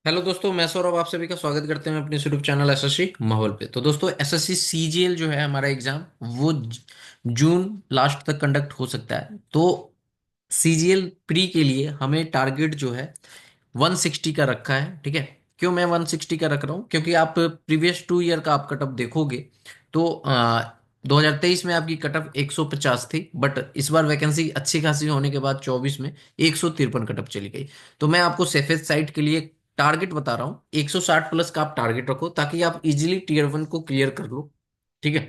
Hello दोस्तों, मैं सौरभ आप सभी का स्वागत करते हैं अपने यूट्यूब चैनल एसएससी माहौल पे। तो दोस्तों, एसएससी सीजीएल जो है हमारा एग्जाम, वो जून लास्ट तक कंडक्ट हो सकता है। तो सीजीएल प्री के लिए हमें टारगेट जो है 160 का रखा है। ठीक है। क्यों मैं 160 का रख रहा हूँ? क्योंकि आप प्रीवियस 2 ईयर का आप कटअप देखोगे तो 2023 में आपकी कटअप 150 थी, बट इस बार वैकेंसी अच्छी खासी होने के बाद 24 में 153 कटअप चली गई। तो मैं आपको सेफेस्ट साइड के लिए टारगेट बता रहा हूँ, 160 प्लस का आप टारगेट रखो ताकि आप इजीली टीयर 1 को क्लियर कर लो। ठीक है।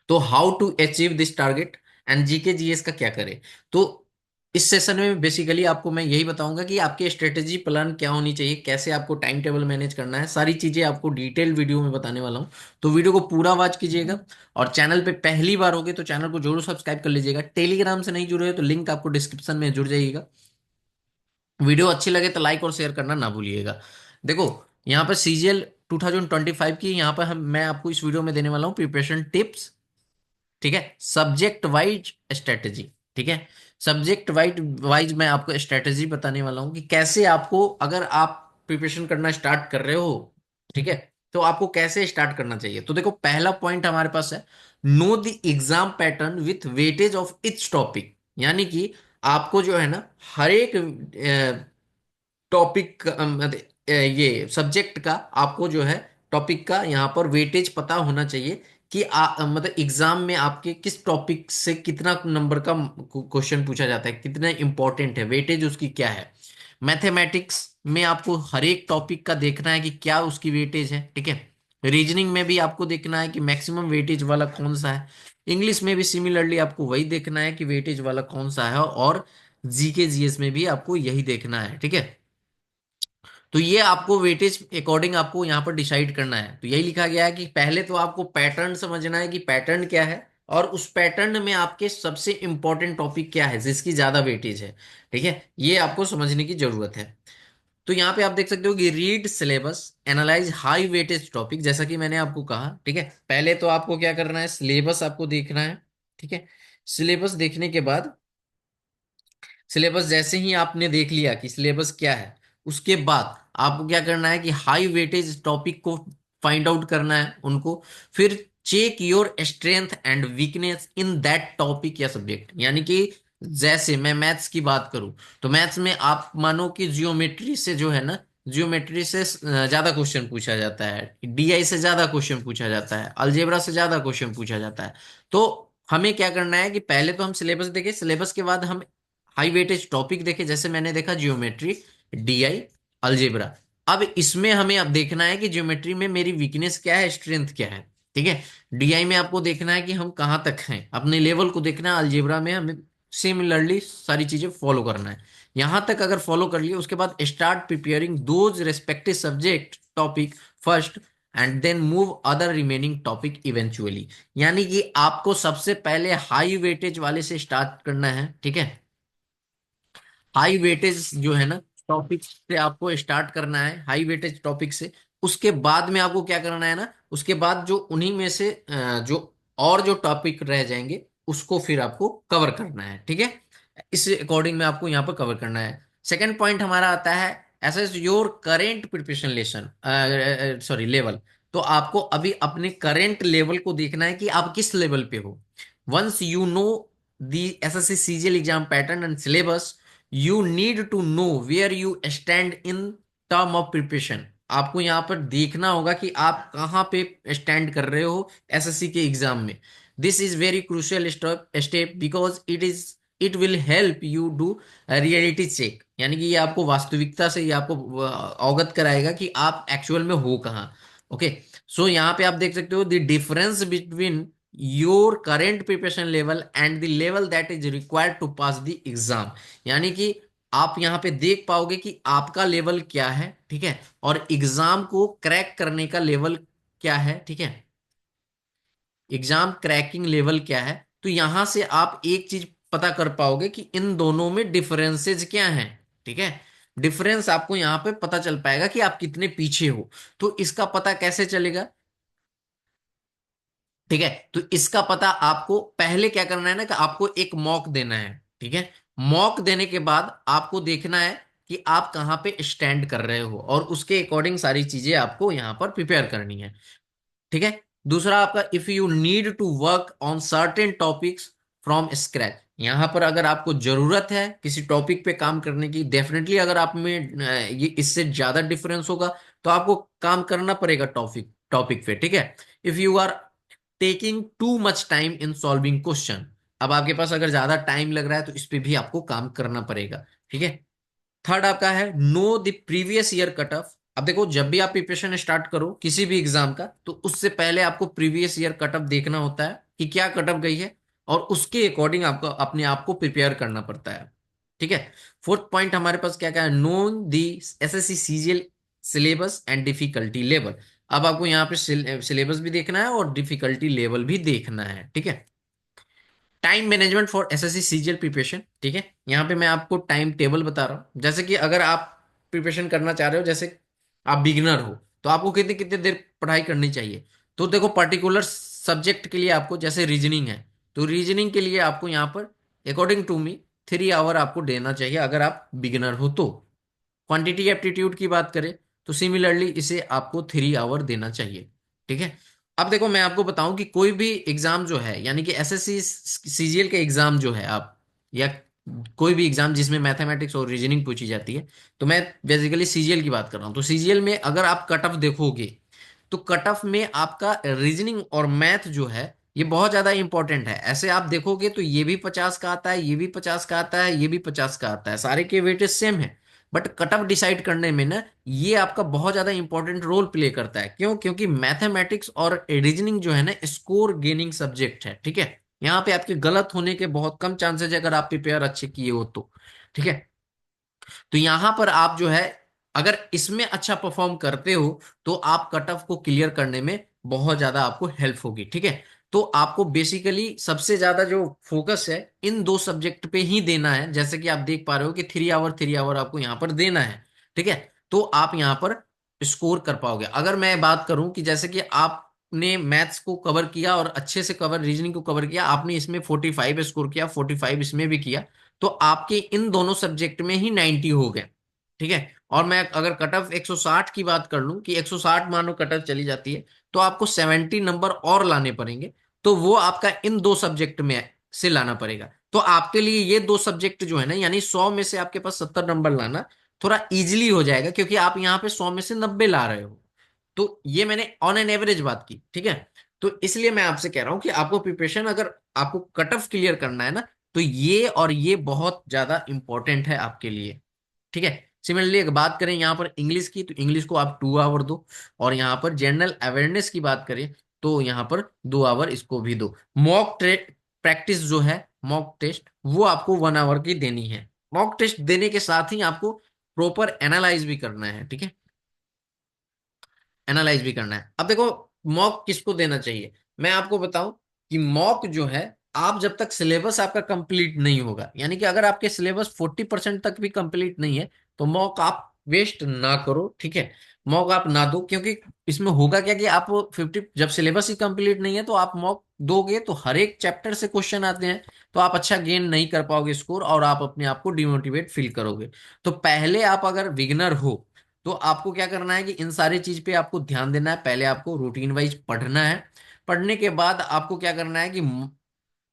तो how to achieve this target and GK GS का क्या करें? तो इस सेशन में बेसिकली आपको मैं यही बताऊंगा कि आपकी स्ट्रेटेजी प्लान क्या होनी चाहिए, कैसे आपको टाइम टेबल मैनेज करना है, सारी चीजें आपको डिटेल वीडियो में बताने वाला हूं। तो वीडियो को पूरा वॉच कीजिएगा। और चैनल पे पहली बार होगे तो चैनल को जरूर सब्सक्राइब कर लीजिएगा। टेलीग्राम से नहीं जुड़े हो तो लिंक आपको डिस्क्रिप्शन में जुड़ जाइएगा। वीडियो अच्छी लगे तो लाइक और शेयर करना ना भूलिएगा। देखो, यहाँ पर सीजीएल 2025 की यहाँ पर हम मैं आपको इस वीडियो में देने वाला हूँ प्रिपरेशन टिप्स। ठीक है। Subject wise strategy. ठीक है। सब्जेक्ट वाइज वाइज मैं आपको स्ट्रेटेजी बताने वाला हूं कि कैसे आपको, अगर आप प्रिपरेशन करना स्टार्ट कर रहे हो, ठीक है, तो आपको कैसे स्टार्ट करना चाहिए। तो देखो, पहला पॉइंट हमारे पास है, know the exam pattern with weightage of each topic. यानी कि आपको जो है ना, हर एक टॉपिक मतलब ये सब्जेक्ट का आपको जो है, टॉपिक का यहाँ पर वेटेज पता होना चाहिए कि मतलब एग्जाम में आपके किस टॉपिक से कितना नंबर का क्वेश्चन पूछा जाता है, कितना इंपॉर्टेंट है, वेटेज उसकी क्या है। मैथमेटिक्स में आपको हर एक टॉपिक का देखना है कि क्या उसकी वेटेज है। ठीक है। रीजनिंग में भी आपको देखना है कि मैक्सिमम वेटेज वाला कौन सा है। इंग्लिश में भी सिमिलरली आपको वही देखना है कि वेटेज वाला कौन सा है। और जीके जीएस में भी आपको यही देखना है। ठीक है। तो ये आपको वेटेज अकॉर्डिंग आपको यहाँ पर डिसाइड करना है। तो यही लिखा गया है कि पहले तो आपको पैटर्न समझना है कि पैटर्न क्या है, और उस पैटर्न में आपके सबसे इंपॉर्टेंट टॉपिक क्या है जिसकी ज्यादा वेटेज है। ठीक है। ये आपको समझने की जरूरत है। तो यहाँ पे आप देख सकते हो कि read syllabus, analyse high weightage topic, जैसा कि मैंने आपको कहा। ठीक है। पहले तो आपको क्या करना है, सिलेबस आपको देखना है। ठीक है। सिलेबस देखने के बाद, सिलेबस जैसे ही आपने देख लिया कि सिलेबस क्या है, उसके बाद आपको क्या करना है कि हाई वेटेज टॉपिक को फाइंड आउट करना है उनको। फिर check your strength and weakness in that topic या सब्जेक्ट। यानी कि जैसे मैं मैथ्स की बात करूं, तो मैथ्स में आप मानो कि जियोमेट्री से जो है ना, जियोमेट्री से ज्यादा क्वेश्चन पूछा जाता है, डीआई से ज्यादा क्वेश्चन पूछा जाता है, अलजेब्रा से ज्यादा क्वेश्चन पूछा जाता है। तो हमें क्या करना है कि पहले तो हम सिलेबस देखें, सिलेबस के बाद हम हाई वेटेज टॉपिक देखे, जैसे मैंने देखा जियोमेट्री, डीआई, अलजेब्रा। अब इसमें हमें अब देखना है कि ज्योमेट्री में मेरी वीकनेस क्या है, स्ट्रेंथ क्या है। ठीक है। डीआई में आपको देखना है कि हम कहाँ तक हैं, अपने लेवल को देखना है। अलजेब्रा में हमें सिमिलरली सारी चीजें फॉलो करना है। यहां तक अगर फॉलो कर लिए, उसके बाद start preparing those respective subject topic first, and then move other remaining topic eventually. यानी कि आपको सबसे पहले हाई वेटेज वाले से स्टार्ट करना है। ठीक है। हाई वेटेज जो है ना टॉपिक से आपको स्टार्ट करना है, हाई वेटेज टॉपिक से। उसके बाद में आपको क्या करना है ना, उसके बाद जो उन्हीं में से जो और जो टॉपिक रह जाएंगे उसको फिर आपको कवर करना है। ठीक है। इस अकॉर्डिंग में आपको यहाँ पर कवर करना है। सेकंड पॉइंट हमारा आता है, assess your current preparation lesson, sorry level. तो आपको अभी अपने करेंट लेवल को देखना है कि आप किस लेवल पे हो। Once you know the SSC CGL exam pattern and syllabus, you need to know where you stand in term of preparation. आपको यहाँ पर देखना होगा कि आप कहाँ पे स्टैंड कर रहे हो एसएससी के एग्जाम में। This is very crucial step because it will help you do reality check. यानी कि ये आपको वास्तविकता से, ये आपको अवगत कराएगा कि आप एक्चुअल में हो कहाँ। ओके। सो यहाँ पे आप देख सकते हो the difference between your current preparation level and the level that is required to pass the exam. यानी कि आप यहाँ पे देख पाओगे कि आपका लेवल क्या है। ठीक है। और एग्जाम को क्रैक करने का लेवल क्या है। ठीक है। एग्जाम क्रैकिंग लेवल क्या है। तो यहां से आप एक चीज पता कर पाओगे कि इन दोनों में डिफरेंसेस क्या हैं। ठीक है। डिफरेंस आपको यहां पे पता चल पाएगा कि आप कितने पीछे हो। तो इसका पता कैसे चलेगा? ठीक है। तो इसका पता आपको पहले क्या करना है ना, कि आपको एक मॉक देना है। ठीक है। मॉक देने के बाद आपको देखना है कि आप कहाँ पे स्टैंड कर रहे हो, और उसके अकॉर्डिंग सारी चीजें आपको यहाँ पर प्रिपेयर करनी है। ठीक है। दूसरा आपका, if you need to work on certain topics from scratch, यहां पर अगर आपको जरूरत है किसी टॉपिक पे काम करने की, डेफिनेटली अगर आप में ये इससे ज्यादा डिफरेंस होगा तो आपको काम करना पड़ेगा टॉपिक टॉपिक पे। ठीक है। If you are taking too much time in solving question, अब आपके पास अगर ज्यादा टाइम लग रहा है तो इस पे भी आपको काम करना पड़ेगा। ठीक है। थर्ड आपका है, know the previous year cut off. अब देखो, जब भी आप प्रिपरेशन स्टार्ट करो किसी भी एग्जाम का, तो उससे पहले आपको प्रीवियस ईयर कट ऑफ देखना होता है कि क्या कट ऑफ गई है, और उसके अकॉर्डिंग आपको अपने आप को प्रिपेयर करना पड़ता है। ठीक है। फोर्थ पॉइंट हमारे पास क्या क्या है, no the SSC CGL syllabus and difficulty level. अब आपको यहाँ पे सिलेबस भी देखना है और डिफिकल्टी लेवल भी देखना है। ठीक है। Time management for SSC CGL preparation. ठीक है। यहाँ पे मैं आपको टाइम टेबल बता रहा हूँ, जैसे कि अगर आप प्रिपरेशन करना चाह रहे हो, जैसे आप बिगिनर हो, तो आपको कितनी कितनी देर पढ़ाई करनी चाहिए। तो देखो, पर्टिकुलर सब्जेक्ट के लिए आपको, जैसे रीजनिंग है, तो रीजनिंग के लिए आपको यहाँ पर अकॉर्डिंग टू मी 3 आवर आपको देना चाहिए अगर आप बिगिनर हो तो। क्वांटिटी एप्टीट्यूड की बात करें तो सिमिलरली इसे आपको 3 आवर देना चाहिए। ठीक है। अब देखो, मैं आपको बताऊं कि कोई भी एग्जाम जो है, यानी कि एसएससी सीजीएल के एग्जाम जो है, आप या कोई भी एग्जाम जिसमें मैथमेटिक्स और रीजनिंग पूछी जाती है, तो मैं बेसिकली सीजीएल की बात कर रहा हूं। तो सीजीएल में अगर आप कट ऑफ देखोगे, तो कट ऑफ में आपका रीजनिंग और मैथ जो है, ये बहुत ज्यादा इंपॉर्टेंट है। ऐसे आप देखोगे तो ये भी 50 का आता है, ये भी 50 का आता है, ये भी 50 का आता है, सारे के वेटेज सेम है। बट कट ऑफ डिसाइड करने में ना, ये आपका बहुत ज्यादा इंपॉर्टेंट रोल प्ले करता है। क्यों? क्योंकि मैथमेटिक्स और रीजनिंग जो है ना, स्कोर गेनिंग सब्जेक्ट है। ठीक है। यहाँ पे आपके गलत होने के बहुत कम चांसेस है अगर आप प्रिपेयर अच्छे किए हो तो। ठीक है। तो यहां पर आप जो है, अगर इसमें अच्छा परफॉर्म करते हो, तो आप कट ऑफ को क्लियर करने में बहुत ज्यादा आपको हेल्प होगी। ठीक है। तो आपको बेसिकली सबसे ज्यादा जो फोकस है इन दो सब्जेक्ट पे ही देना है, जैसे कि आप देख पा रहे हो कि 3 आवर आपको यहाँ पर देना है। ठीक है। तो आप यहाँ पर स्कोर कर पाओगे। अगर मैं बात करूं कि जैसे कि आपने मैथ्स को कवर किया और अच्छे से कवर, रीजनिंग को कवर किया, आपने इसमें 45 स्कोर किया, 45 इसमें भी किया, तो आपके इन दोनों सब्जेक्ट में ही 90 हो गए। ठीक है। और मैं अगर कट ऑफ 160 की बात कर लूं कि 160 मानो कट ऑफ चली जाती है, तो आपको 70 नंबर और लाने पड़ेंगे। तो वो आपका इन दो सब्जेक्ट में से लाना पड़ेगा। तो आपके लिए ये दो सब्जेक्ट जो है ना, यानी 100 में से आपके पास 70 नंबर लाना थोड़ा इजिली हो जाएगा, क्योंकि आप यहाँ पे 100 में से 90 ला रहे हो। तो ये मैंने ऑन एन एवरेज बात की। ठीक है। तो इसलिए मैं आपसे कह रहा हूं कि आपको प्रिपरेशन, अगर आपको कट ऑफ क्लियर करना है ना, तो ये और ये बहुत ज्यादा इंपॉर्टेंट है आपके लिए। ठीक है। सिमिलरली अगर बात करें यहाँ पर इंग्लिश की, तो इंग्लिश को आप 2 आवर दो। और यहाँ पर जनरल अवेयरनेस की बात करें तो यहाँ पर 2 आवर इसको भी दो। मॉक प्रैक्टिस जो है, मॉक टेस्ट, वो आपको 1 आवर की देनी है। मॉक टेस्ट देने के साथ ही आपको प्रॉपर एनालाइज भी करना है। ठीक है। एनालाइज भी करना है। अब देखो, मॉक किसको देना चाहिए, मैं आपको बताऊं कि मॉक जो है, आप जब तक सिलेबस आपका कंप्लीट नहीं होगा, यानी कि अगर आपके सिलेबस 40% तक भी कंप्लीट नहीं है, तो मॉक आप वेस्ट ना करो। ठीक है। मॉक आप ना दो, क्योंकि इसमें होगा क्या कि आप 50, जब सिलेबस ही कंप्लीट नहीं है तो आप मॉक दोगे तो हर एक चैप्टर से क्वेश्चन आते हैं, तो आप अच्छा गेन नहीं कर पाओगे स्कोर, और आप अपने आप को डिमोटिवेट फील करोगे। तो पहले आप अगर बिगिनर हो, तो आपको क्या करना है कि इन सारी चीज पे आपको ध्यान देना है। पहले आपको रूटीन वाइज पढ़ना है। पढ़ने के बाद आपको क्या करना है कि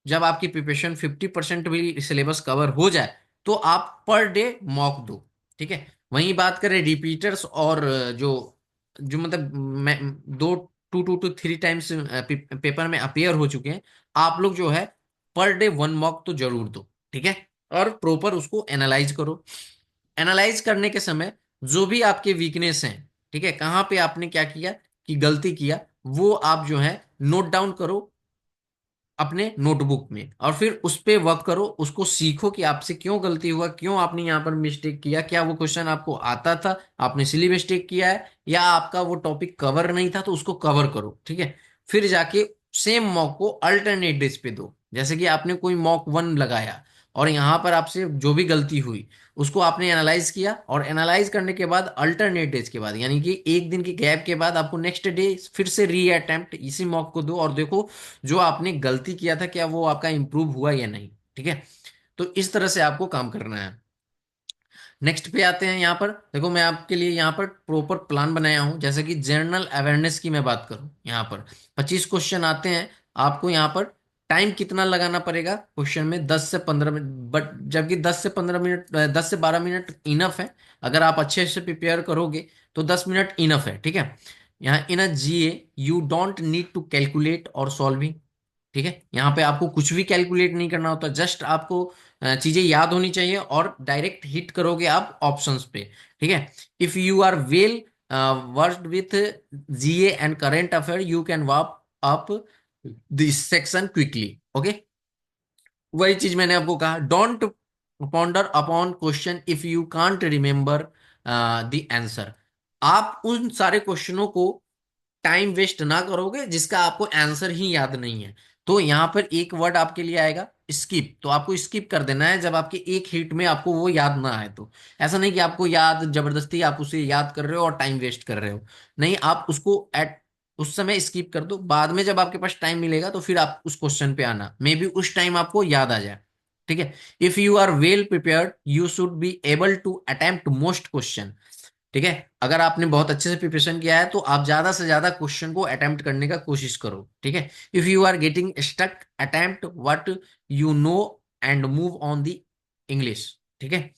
जब आपकी प्रिपरेशन 50% भी सिलेबस कवर हो जाए, तो आप पर डे मॉक दो। ठीक है। वहीं बात करें रिपीटर्स और जो जो मतलब मैं, 2 to 3 टाइम्स पेपर में अपियर हो चुके हैं, आप लोग जो है पर डे 1 मॉक तो जरूर दो। ठीक है। और प्रॉपर उसको एनालाइज करो। एनालाइज करने के समय जो भी आपके वीकनेस हैं, ठीक है, कहाँ पे आपने क्या किया कि गलती किया, वो आप जो है नोट डाउन करो अपने नोटबुक में, और फिर उस पे वर्क करो, उसको सीखो कि आपसे क्यों गलती हुआ, क्यों आपने यहाँ पर मिस्टेक किया, क्या वो क्वेश्चन आपको आता था, आपने सिली मिस्टेक किया है, या आपका वो टॉपिक कवर नहीं था, तो उसको कवर करो। ठीक है। फिर जाके सेम मॉक को अल्टरनेट डेज पे दो। जैसे कि आपने कोई मॉक 1 लगाया, और यहाँ पर आपसे जो भी गलती हुई उसको आपने एनालाइज किया, और एनालाइज करने के बाद अल्टरनेट डेज के बाद, यानी कि एक दिन की गैप के बाद, आपको नेक्स्ट डे फिर से री अटेम्प्ट इसी मॉक को दो, और देखो जो आपने गलती किया था क्या वो आपका इंप्रूव हुआ या नहीं। ठीक है। तो इस तरह से आपको काम करना है। नेक्स्ट पे आते हैं। यहाँ पर देखो, मैं आपके लिए यहाँ पर प्रॉपर प्लान बनाया हूँ। जैसे कि जनरल अवेयरनेस की मैं बात करूँ, यहाँ पर 25 क्वेश्चन आते हैं। आपको यहाँ पर टाइम कितना लगाना पड़ेगा क्वेश्चन में? 10 से 15 मिनट। बट जबकि 10 से 15 मिनट, 10 से 12 मिनट इनफ है। अगर आप अच्छे से प्रिपेयर करोगे तो 10 मिनट इनफ है, ठीक है। यहाँ in a GA you don't need to calculate और सॉल्विंग, ठीक है। यहाँ पे आपको कुछ भी कैलकुलेट नहीं करना होता, जस्ट आपको चीजें याद होनी चाहिए और डायरेक्ट हिट करोगे आप ऑप्शंस पे, ठीक है। If you are well versed with GA and current affair you can wrap up this section quickly, okay. वही चीज मैंने आपको कहा, don't ponder upon question if you can't remember the answer. आप उन सारे क्वेश्चनों को टाइम वेस्ट ना करोगे जिसका आपको आंसर ही याद नहीं है। तो यहाँ पर एक वर्ड आपके लिए आएगा स्किप, तो आपको स्किप कर देना है जब आपके एक हिट में आपको वो याद ना आए तो। ऐसा नहीं कि आपको याद जबरदस्ती आप उसे याद कर रहे हो और टाइम वेस्ट कर रहे हो। नहीं, आप उसको एट उस समय स्किप कर दो, बाद में जब आपके पास टाइम मिलेगा तो फिर आप उस क्वेश्चन पे आना, मे बी उस टाइम आपको याद आ जाए, ठीक है। If you are well prepared you should be able to attempt most question, ठीक है। अगर आपने बहुत अच्छे से प्रिपरेशन किया है तो आप ज्यादा से ज्यादा क्वेश्चन को अटेम्प्ट करने का कोशिश करो, ठीक है। If you are getting stuck attempt what you know and move on the English, ठीक है।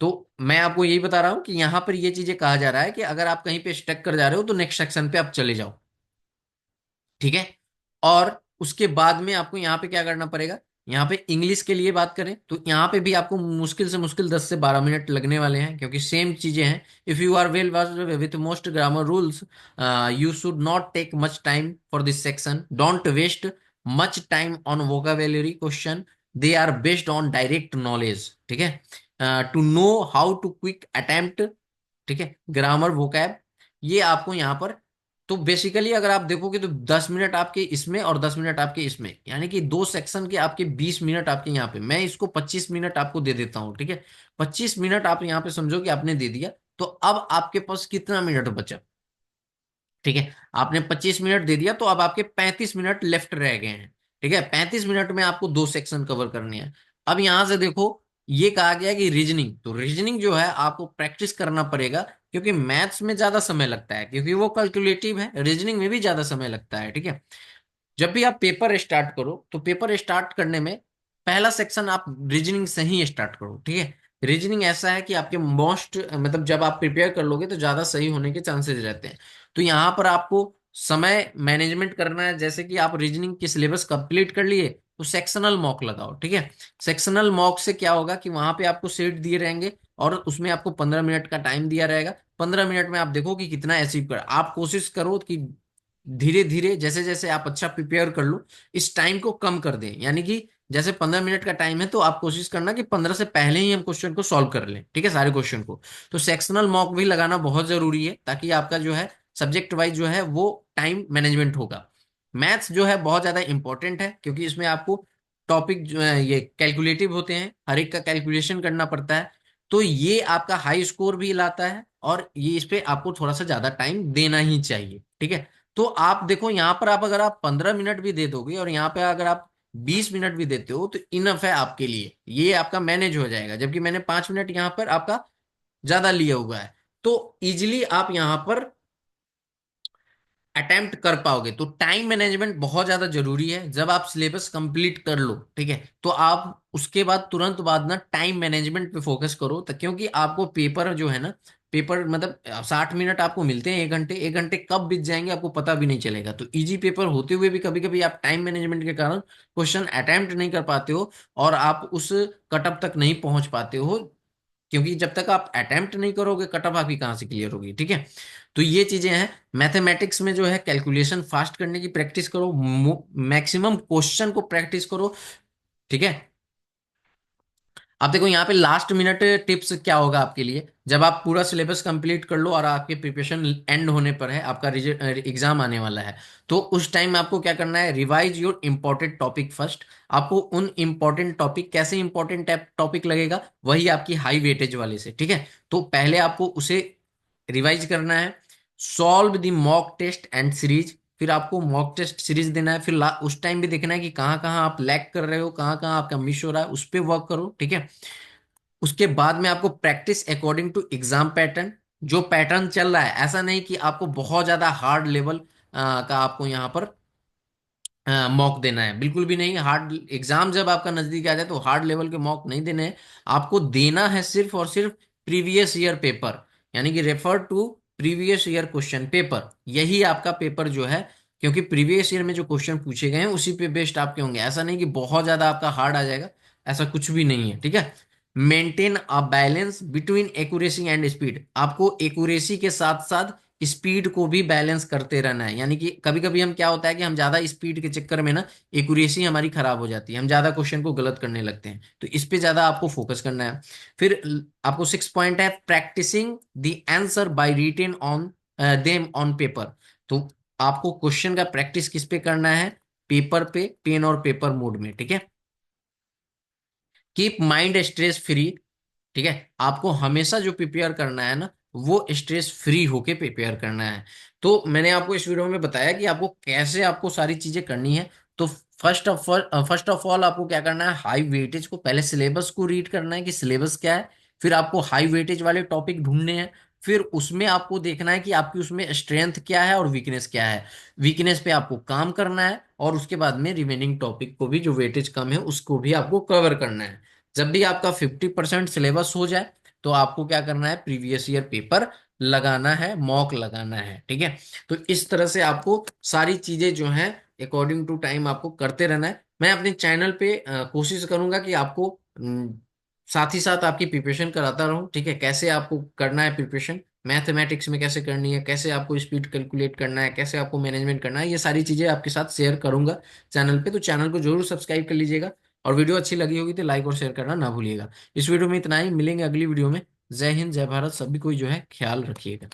तो मैं आपको यही बता रहा हूं कि यहाँ पर ये चीजें कहा जा रहा है कि अगर आप कहीं पे स्टक कर जा रहे हो तो नेक्स्ट सेक्शन पे आप चले जाओ, ठीक है। और उसके बाद में आपको यहाँ पे क्या करना पड़ेगा? यहाँ पे इंग्लिश के लिए बात करें तो यहाँ पे भी आपको मुश्किल से मुश्किल 10 से 12 मिनट लगने वाले हैं, क्योंकि सेम चीजें हैं। If you are well versed with most grammar rules you should not take much time for this section, don't waste much time on vocabulary question, they are based on direct knowledge, ठीक है। To know how to quick attempt, ठीक है, grammar vocab, ये आपको यहाँ पर। तो basically अगर आप देखोगे तो 10 मिनट आपके इसमें और 10 मिनट आपके इसमें, यानी कि दो सेक्शन के आपके 20 मिनट आपके यहाँ पे, मैं इसको 25 मिनट आपको दे देता हूँ, ठीक है। 25 मिनट आप यहाँ पे समझो कि आपने दे दिया, तो अब आपके पास कितना मिनट बचा? ठीक है, आपने 25 मिनट दे दिया तो अब आपके 35 मिनट लेफ्ट रह गए हैं, ठीक है। 35 मिनट में आपको दो सेक्शन कवर करने हैं। अब यहां से देखो, ये कहा गया कि रीजनिंग, तो रीजनिंग जो है आपको प्रैक्टिस करना पड़ेगा, क्योंकि मैथ्स में ज्यादा समय लगता है, क्योंकि वो कैलकुलेटिव है। रीजनिंग में भी ज्यादा समय लगता है, ठीक है। जब भी आप पेपर स्टार्ट करो तो पेपर स्टार्ट करने में पहला सेक्शन आप रीजनिंग से ही स्टार्ट करो, ठीक है। रीजनिंग ऐसा है कि आपके मोस्ट मतलब जब आप प्रिपेयर कर लोगे तो ज्यादा सही होने के चांसेस रहते हैं। तो यहाँ पर आपको समय मैनेजमेंट करना है। जैसे कि आप रीजनिंग की सिलेबस कंप्लीट कर लिए तो सेक्शनल मॉक लगाओ, ठीक है। सेक्शनल मॉक से क्या होगा कि वहां पे आपको सेट दिए रहेंगे और उसमें आपको 15 मिनट का टाइम दिया रहेगा। 15 मिनट में आप देखो कि कितना अचीव कर, आप कोशिश करो कि धीरे धीरे जैसे जैसे आप अच्छा प्रिपेयर कर लो इस टाइम को कम कर दें। यानी कि जैसे 15 मिनट का टाइम है तो आप कोशिश करना कि 15 से पहले ही हम क्वेश्चन को सॉल्व कर लें, ठीक है, सारे क्वेश्चन को। तो सेक्शनल मॉक भी लगाना बहुत जरूरी है, ताकि आपका जो है सब्जेक्ट वाइज जो है वो टाइम मैनेजमेंट होगा। मैथ्स जो है बहुत ज्यादा इंपॉर्टेंट है, क्योंकि इसमें आपको टॉपिक जो है ये कैलकुलेटिव होते हैं, हर एक का कैलकुलेशन करना पड़ता है। तो ये आपका हाई स्कोर भी लाता है और ये इस पे आपको थोड़ा सा ज्यादा टाइम देना ही चाहिए, ठीक है। तो आप देखो यहाँ पर आप अगर आप 15 मिनट भी दे दोगे और यहाँ पे अगर आप 20 मिनट भी देते हो तो इनफ है आपके लिए, ये आपका मैनेज हो जाएगा। जबकि मैंने 5 मिनट यहाँ पर आपका ज्यादा लिया हुआ है, तो इजिली आप यहाँ पर अटेम्प्ट कर पाओगे। तो टाइम मैनेजमेंट बहुत ज्यादा जरूरी है। जब आप सिलेबस कंप्लीट कर लो, ठीक है, तो आप उसके बाद तुरंत बाद ना टाइम मैनेजमेंट पे फोकस करो, तो क्योंकि आपको पेपर जो है ना, पेपर मतलब 60 मिनट आपको मिलते हैं, 1 घंटे, 1 घंटे कब बीत जाएंगे आपको पता भी नहीं चलेगा। तो इजी पेपर होते हुए भी कभी कभी आप टाइम मैनेजमेंट के कारण क्वेश्चन अटेम्प्ट नहीं कर पाते हो और आप उस कटअप तक नहीं पहुंच पाते हो, क्योंकि जब तक आप अटेम्प्ट नहीं करोगे कटअप आपकी कहाँ से क्लियर होगी, ठीक है। तो ये चीजें हैं। मैथमेटिक्स में जो है कैलकुलेशन फास्ट करने की प्रैक्टिस करो, मैक्सिमम क्वेश्चन को प्रैक्टिस करो, ठीक है। अब देखो यहाँ पे लास्ट मिनट टिप्स क्या होगा आपके लिए, जब आप पूरा सिलेबस कंप्लीट कर लो और आपके प्रिपरेशन एंड होने पर है, आपका एग्जाम आने वाला है, तो उस टाइम आपको क्या करना है? Revise your important topic first. आपको उन इंपॉर्टेंट टॉपिक, कैसे इंपॉर्टेंट टॉपिक लगेगा? वही आपकी हाई वेटेज वाले से, ठीक है। तो पहले आपको उसे रिवाइज करना है। Solve the mock test and series, फिर आपको मॉक टेस्ट सीरीज देना है। फिर उस टाइम भी देखना है कि कहाँ कहाँ आप लैग कर रहे हो, कहाँ कहाँ आपका मिस हो रहा है, उस पर वर्क करो, ठीक है। उसके बाद में आपको practice according to exam pattern, जो पैटर्न चल रहा है। ऐसा नहीं कि आपको बहुत ज्यादा हार्ड लेवल का आपको यहाँ पर मॉक देना है, बिल्कुल भी नहीं। हार्ड एग्जाम जब आपका नजदीक आ जाए तो हार्ड लेवल के मॉक नहीं देने हैं। आपको देना है सिर्फ और सिर्फ प्रीवियस ईयर पेपर, यानी कि refer to previous year question paper, यही आपका पेपर जो है। क्योंकि प्रीवियस ईयर में जो क्वेश्चन पूछे गए हैं उसी पे बेस्ड आपके होंगे। ऐसा नहीं कि बहुत ज्यादा आपका हार्ड आ जाएगा, ऐसा कुछ भी नहीं है, ठीक है। Maintain a balance between accuracy and speed, आपको एक्यूरेसी के साथ साथ स्पीड को भी बैलेंस करते रहना है। यानी कि कभी कभी हम क्या होता है कि हम ज्यादा स्पीड के चक्कर में ना एक्यूरेसी हमारी खराब हो जाती है, हम ज्यादा क्वेश्चन को गलत करने लगते हैं, तो इस पे ज्यादा आपको फोकस करना है। फिर आपको 6 पॉइंट है, practicing the answer by written on them on paper. तो आपको क्वेश्चन का प्रैक्टिस किस पे करना है, पेपर पे, पेन और पेपर मोड में, ठीक है। कीप माइंड स्ट्रेस फ्री, ठीक है। आपको हमेशा जो प्रिपेयर करना है ना, वो स्ट्रेस फ्री होके प्रिपेयर करना है। तो मैंने आपको इस वीडियो में बताया कि आपको कैसे आपको सारी चीजें करनी है। तो फर्स्ट ऑफ ऑल आपको क्या करना है, हाई वेटेज को पहले सिलेबस को रीड करना है कि सिलेबस क्या है। फिर आपको हाई वेटेज वाले टॉपिक ढूंढने हैं। फिर उसमें आपको देखना है कि आपकी उसमें स्ट्रेंथ क्या है और वीकनेस क्या है। वीकनेस पे आपको काम करना है, और उसके बाद में रिमेनिंग टॉपिक को भी, जो वेटेज कम है उसको भी आपको कवर करना है। जब भी आपका 50% सिलेबस हो जाए तो आपको क्या करना है, प्रीवियस ईयर पेपर लगाना है, मॉक लगाना है, ठीक है। तो इस तरह से आपको सारी चीजें जो हैं अकॉर्डिंग टू टाइम आपको करते रहना है। मैं अपने चैनल पे कोशिश करूंगा कि आपको साथ ही साथ आपकी प्रिपरेशन कराता रहूं, ठीक है। कैसे आपको करना है प्रिपरेशन, मैथमेटिक्स में कैसे करनी है, कैसे आपको स्पीड कैलकुलेट करना है, कैसे आपको मैनेजमेंट करना है, ये सारी चीजें आपके साथ शेयर करूंगा चैनल पे। तो चैनल को जरूर सब्सक्राइब कर लीजिएगा, और वीडियो अच्छी लगी होगी तो लाइक और शेयर करना ना भूलिएगा। इस वीडियो में इतना ही, मिलेंगे अगली वीडियो में। जय हिंद, जय भारत, सभी कोई जो है ख्याल रखिएगा।